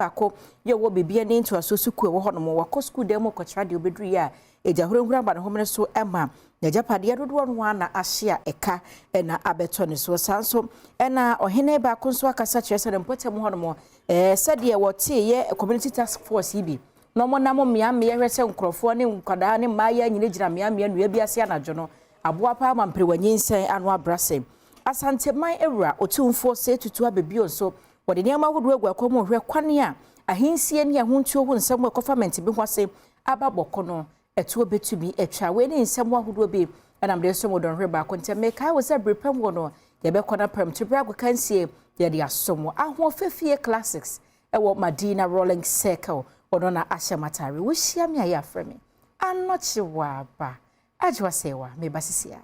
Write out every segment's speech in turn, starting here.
baako ye wo bebia ne nto aso su ku e wo hono mo wako school dem ko kra de obedru ya eja hurehura ba ne homne so ema na japade dodo no ana ahye a eka na abeto ne so sanso na ohene baako so akasa kire se ne mpotem hono mo sade wote ye community task force ibi no mo na mo mia me hwese nkrofo ne nkwada ne maaya nyine gira mia nua bi ase anajo no aboa pa ma mprewanyinsen anu abrase asanteman ewura otumfo se tutu abebio so wode niam ahodo agwa komo hwe kwane a ahensie ne ahuntuo ho nsem ekofament bi hwase ababoko no etuo betumi etwa we ne nsem ahodo bi anamde so modon hwe ba konte meka wo se brepam wo no ye be kona Premtobre Kasee ye de asomo aho fefie classics ewo Madina Rolling Circle wono na ahyamatare wo hia me aye afreme anochi wa ba ajwa sewa me basisia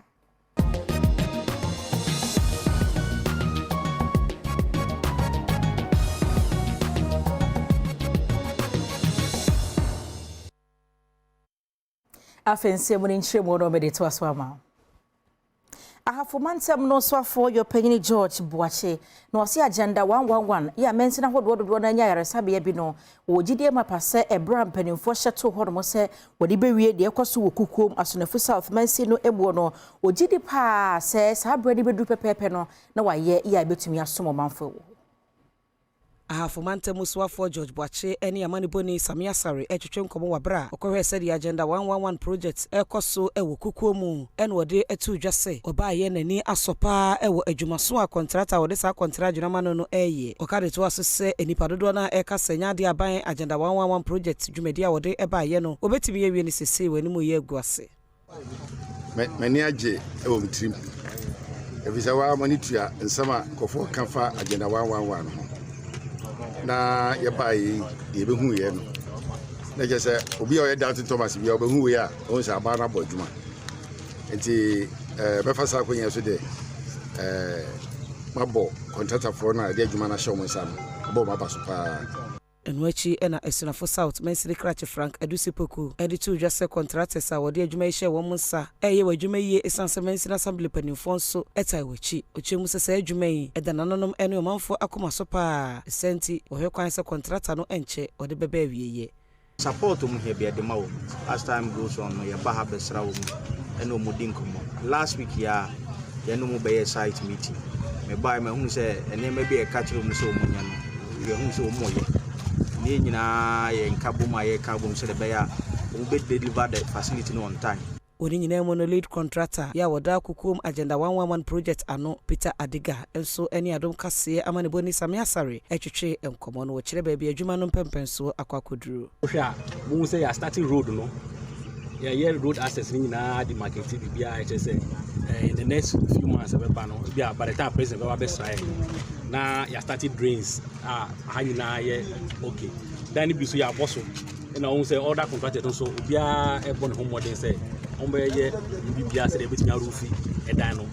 afense mu nchemo no medito aswama Ahafo mantem no swafo yo panyini George Buache no wase agenda 111 ya mensina hodo na nya yaresabe bi no wogidie mapase ebra mpanimfo hyeto hodo mo se wodi bewie de ekoso wo Kukuom Asonafo South mansi no ebuo no wogidi pa se sa bredi bedu pepepe no na waye ya betumi asomo manfo Ahafo mantem swafo George Buache eni amani boni Samia Sare etwetwe nkomo wabra okohwe se di agenda 111 project ekoso ewo Kukuom en wode etu dwase obaye nani asopa ewo adwumaso a contractor wode sa contract dwunamano no eye okade to aso se enipa dodo na eka senya de aban agenda 111 project dwumedi a wode ebaye no obetimi ye wie ni sese wani mu ye aguase mani age ewo mtrim ebisa wa manitua nsama kofo kanfa agenda 111 no na yebayi de behu ye no na je se obi o ye Dalton Thomas bi o behu ye a o nsa ba na bodwuma enti befa sa kwenye so de mabo contractor for na de adwuma na show mo nsa no bo ma ba so pa enwachi ena Asonafo South Mensiri Krache Frank Edusipoku editu just contractors a wode adwuma ihye wo nsa eye wadwuma yi esanse Mensiri Assembly panimfo so etai wachi ochemu sese adwuma yi edananom ene omanfo akoma so pa senti ohwe kwan se contractor no enche wode beba awieye support mu he be de ma wo as time goes on ya ba ha besra wo ene omudi nkomo last week ya no mu be site meeting me buy me hu se ene me be e ka kire mu se omunya no ye hu se omoye ni nyina ye nkaboma ye kabom se de be ya we be deliver the facility no on time oni nyina mo no lead contractor ya woda Kukuom agenda 111 project ano Peter Adiga enso eni Adom Kasee amane boni Samia Sare etwetwe enkomo no wo kire ba bi adwuma no pempenso akwakoduru hwa mu se ya starting road no ya road access ni nyina di market bibia HSA in the next few months be ba no bia by the time president be wa be sry na ya started drains ha nyina ye okay then bi so ya boso na on say other contractor so bia e bon home modern say on be ye bibia say de betimi arufi e dan no